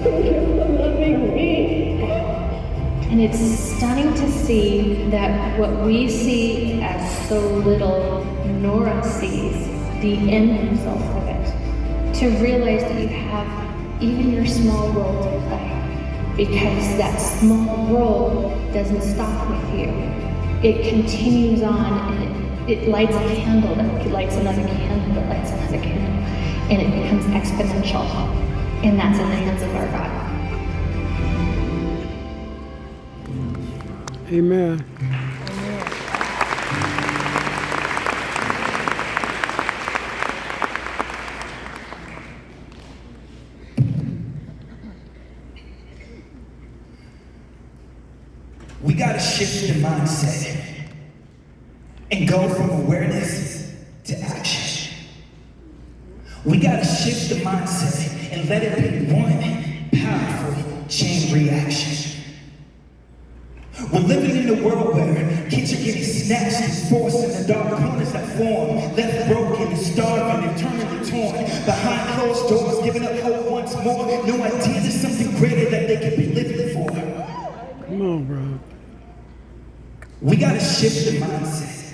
Thank you for loving me. And it's stunning to see that what we see as so little, Nora sees the end result of it. To realize that you have even your small role to play, because that small role doesn't stop with you. It continues on, and it lights a candle, that lights another candle, that lights another candle, and it becomes exponential. And that's in the hands of our God. Amen. We got to shift the mindset and go from awareness to action. We got to shift the mindset and let it be one powerful chain reaction. We're living in a world where kids are getting snatched and forced in the dark corners that form, left broken and starving and eternally torn, behind closed doors, giving up hope once more. No idea there's something greater that they could be living for. Come on, bro. We gotta shift the mindset,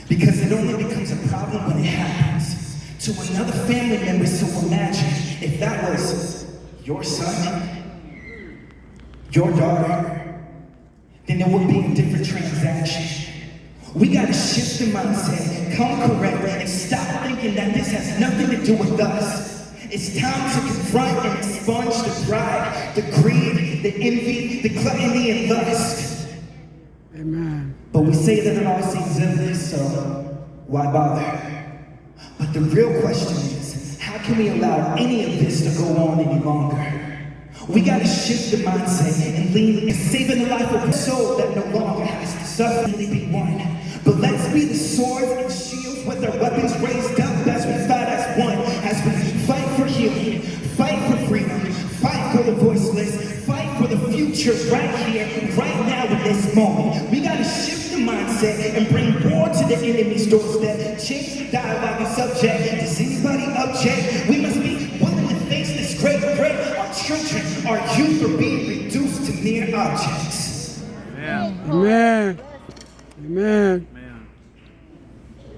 because it only becomes a problem when it happens to another family member. So imagine if that was your son, your daughter, then there would be a different transaction. We gotta shift the mindset, come correct, and stop thinking that this has nothing to do with us. It's time to confront and expunge the pride, the greed, the envy, the gluttony, and lust. Amen. But we say that it all seems endless, so why bother? But the real question is, how can we allow any of this to go on any longer? We gotta shift the mindset and lean in saving the life of a soul that no longer has to suffer be one. But let's be the swords and shields with our weapons raised up as we fight as one, as we fight for healing, fight for freedom, fight for the voiceless, fight for the future right here, right now in this moment. We gotta shift the mindset and bring war to the enemy's doorstep, change the dialogue and subject. Does anybody object? We must be willing to face this great threat. Our children, our youth are being reduced to mere objects. Amen. Amen.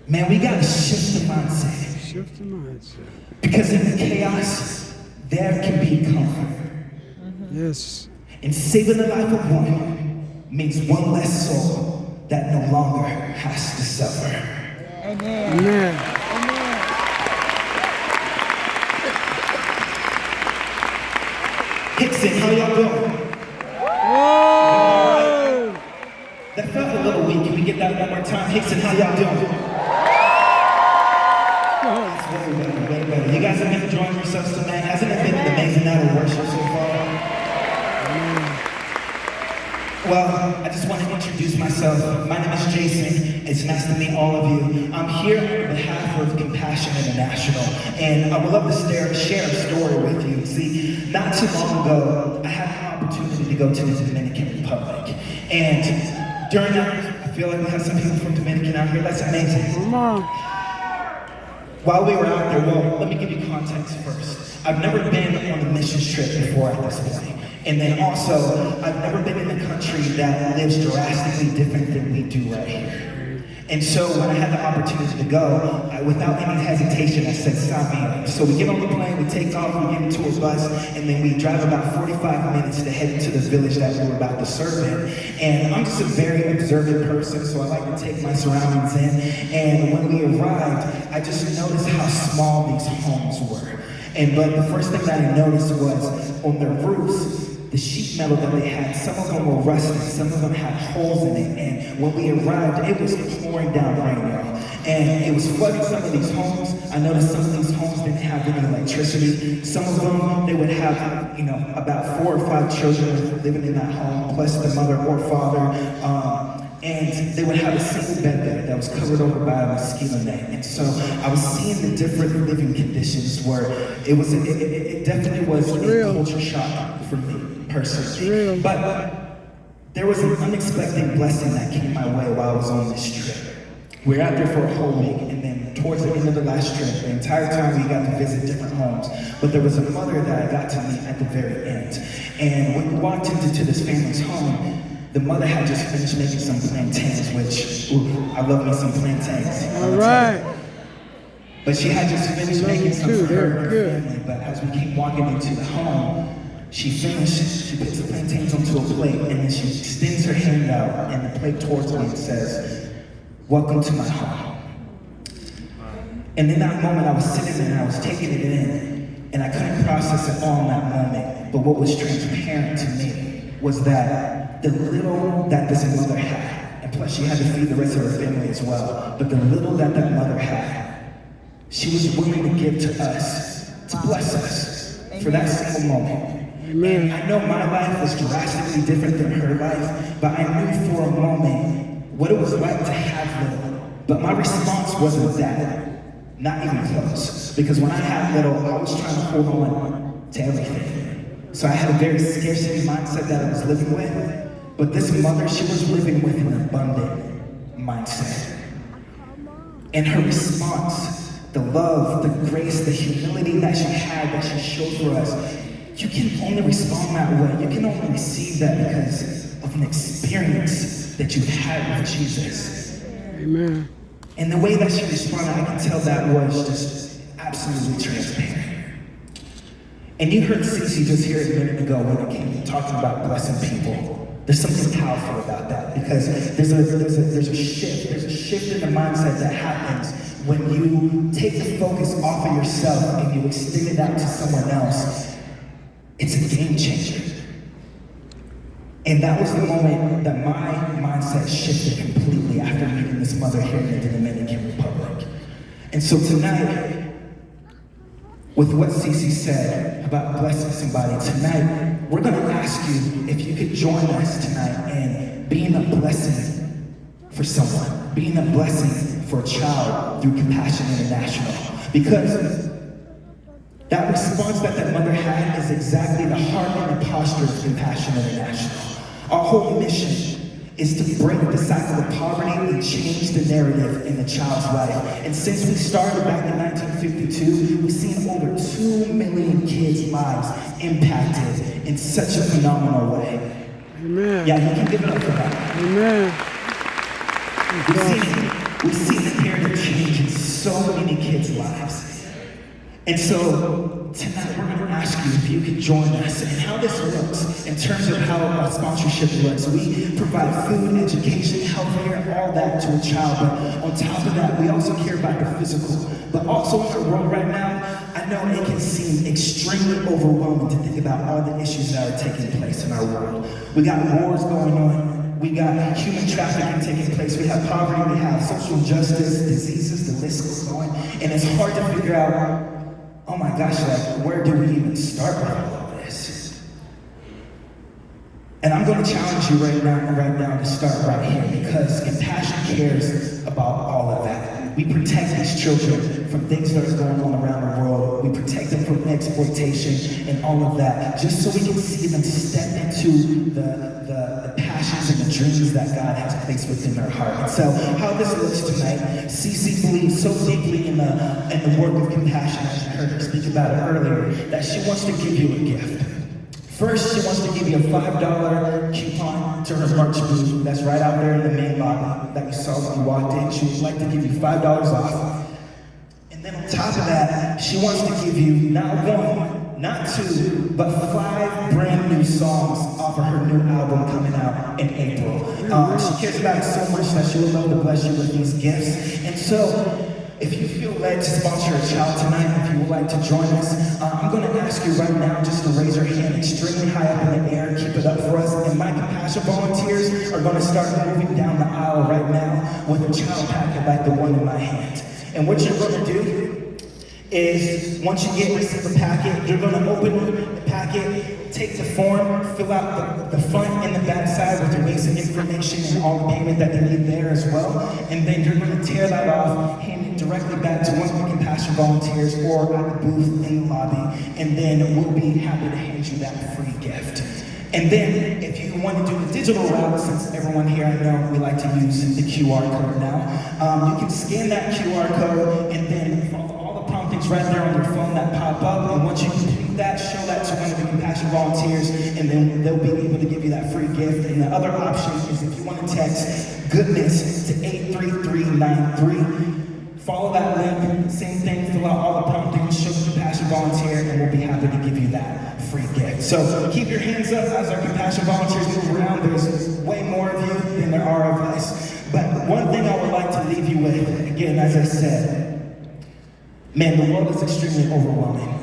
Man, we gotta shift the mindset. Shift the mindset. Because in the chaos, there can be comfort. Yes. And saving the life of one means one less soul that no longer has to suffer. Amen. Amen. Hickson, how y'all doing? Whoa! That felt a little weak. Can we get that one more time? Hickson, how y'all doing? Way better. You guys have been enjoying yourselves tonight. Hasn't it been an amazing night of worship so far? Well, I just want to introduce myself. My name is Jason. It's nice to meet all of you. I'm here on behalf of Compassion International, and I would love to share a story with you. See, not too long ago, I had an opportunity to go to the Dominican Republic, and during that, I feel like we have some people from Dominican out here. That's amazing. Come on. While we were out there, well, let me give you context first. I've never been on a missions trip before at this point. And then also, I've never been in a country that lives drastically different than we do right here. And so when I had the opportunity to go, without any hesitation, I said, sign me up. So we get on the plane, we take off, we get into a bus, and then we drive about 45 minutes to head into the village that we were about to serve in. And I'm just a very observant person, so I like to take my surroundings in. And when we arrived, I just noticed how small these homes were. But the first thing that I noticed was on their roofs, the sheet metal that they had, some of them were rusted, some of them had holes in it, and when we arrived, it was pouring down rain, y'all. And it was flooding some of these homes. I noticed some of these homes didn't have any electricity. Some of them, they would have, about 4 or 5 children living in that home, plus the mother or father. And they would have a single bed there that was covered over by a mosquito net. And so I was seeing the different living conditions where it definitely was a culture shock for me personally. But there was an unexpected blessing that came my way while I was on this trip. We were out there for a whole week, and and then towards the end of the last trip, the entire time we got to visit different homes, but there was a mother that I got to meet at the very end. And when we walked into this family's home, the mother had just finished making some plantains, which, ooh, I love me some plantains. All right. But she had just finished making some too. for her and They're her good. family. But as we keep walking into the home, she finished, she puts the plantains onto a plate, and then she extends her hand out and the plate towards me and says, "Welcome to my home." And in that moment, I was sitting there and I was taking it in, and I couldn't process it all in that moment. But what was transparent to me was that the little that this mother had, and plus she had to feed the rest of her family as well, but the little that that mother had, she was willing to give to us, to bless us for that single moment. Amen. And I know my life was drastically different than her life, but I knew for a moment what it was like to have little. But my response wasn't that, not even close. Because when I had little, I was trying to hold on to everything. So I had a very scarcity mindset that I was living with. But this mother, she was living with an abundant mindset. And her response, the love, the grace, the humility that she had, that she showed for us, you can only respond that way. You can only receive that because of an experience that you've had with Jesus. Amen. And the way that she responded, I can tell that was just absolutely transparent. And you heard Cece just here a minute ago when it came to talking about blessing people. There's something powerful about that because there's a shift in the mindset that happens when you take the focus off of yourself and you extend it out to someone else. It's a game changer. And that was the moment that my mindset shifted completely after meeting this mother here in the Dominican Republic. And so tonight, with what Cece said about blessing somebody, tonight, we're gonna ask you if you could join us tonight in being a blessing for someone, being a blessing for a child through Compassion International. Because that response that that mother had is exactly the heart and the posture of Compassion International. Our whole mission is to break the cycle of poverty and change the narrative in the child's life. And since we started back in 1952, we've seen over 2 million kids' lives impacted in such a phenomenal way. Amen. Yeah, you can give it up for that. Amen. We've seen the narrative change in so many kids' lives. And so tonight we're going to ask you if you can join us and how this looks in terms of how our sponsorship looks. We provide food, education, healthcare, all that to a child. But on top of that, we also care about the physical. But also in our world right now, I know it can seem extremely overwhelming to think about all the issues that are taking place in our world. We got wars going on. We got human trafficking taking place. We have poverty. We have social injustice, diseases. The list goes going. And it's hard to figure out, oh my gosh, like, where do we even start with all of this? And I'm going to challenge you right now to start right here, because Compassion cares about all of that. We protect these children from things that are going on around the world. We protect them from exploitation and all of that, just so we can see them step into the passions and the dreams that God has placed within their heart. And so, how this looks tonight, Cece believes so deeply in the work of compassion, as you heard her speak about it earlier, that she wants to give you a gift. First, she wants to give you a $5 coupon to her merch booth that's right out there in the main lobby that you saw when you walked in. She would like to give you $5 off. And then on top of that, she wants to give you not one, not two, but 5 brand new songs off of her new album coming out in April. She cares about it so much that she would love to bless you with these gifts. And so, if you feel led to sponsor a child tonight, if you would like to join us, I'm going to ask you right now just to raise your hand extremely high up in the air, keep it up for us, and my Compassion volunteers are going to start moving down the aisle right now with a child packet like the one in my hand. And what you're going to do is, once you receive a packet, you're going to open the packet, take the form, fill out the front and the back side with the basic information and all the payment that they need there as well. And then you're going to tear that off, hand it directly back to one of the Compassion volunteers or at the booth in the lobby. And then we'll be happy to hand you that free gift. And then, if you you want to do the digital route, since everyone here, I know we like to use the QR code now, you can scan that QR code and then follow all the promptings right there on your phone that pop up. And once you complete that, show that to one of the Compassion volunteers, and then they'll be able to give you that free gift. And the other option is if you want to text goodness to 83393. Follow that link, same thing, fill out all the promptings, show the Compassion volunteer, and we'll be happy to give you that free gift. So keep your hands up as our Compassion volunteers move around. There's way more of you than there are of us. But one thing I would like to leave you with, again, as I said, man, the world is extremely overwhelming.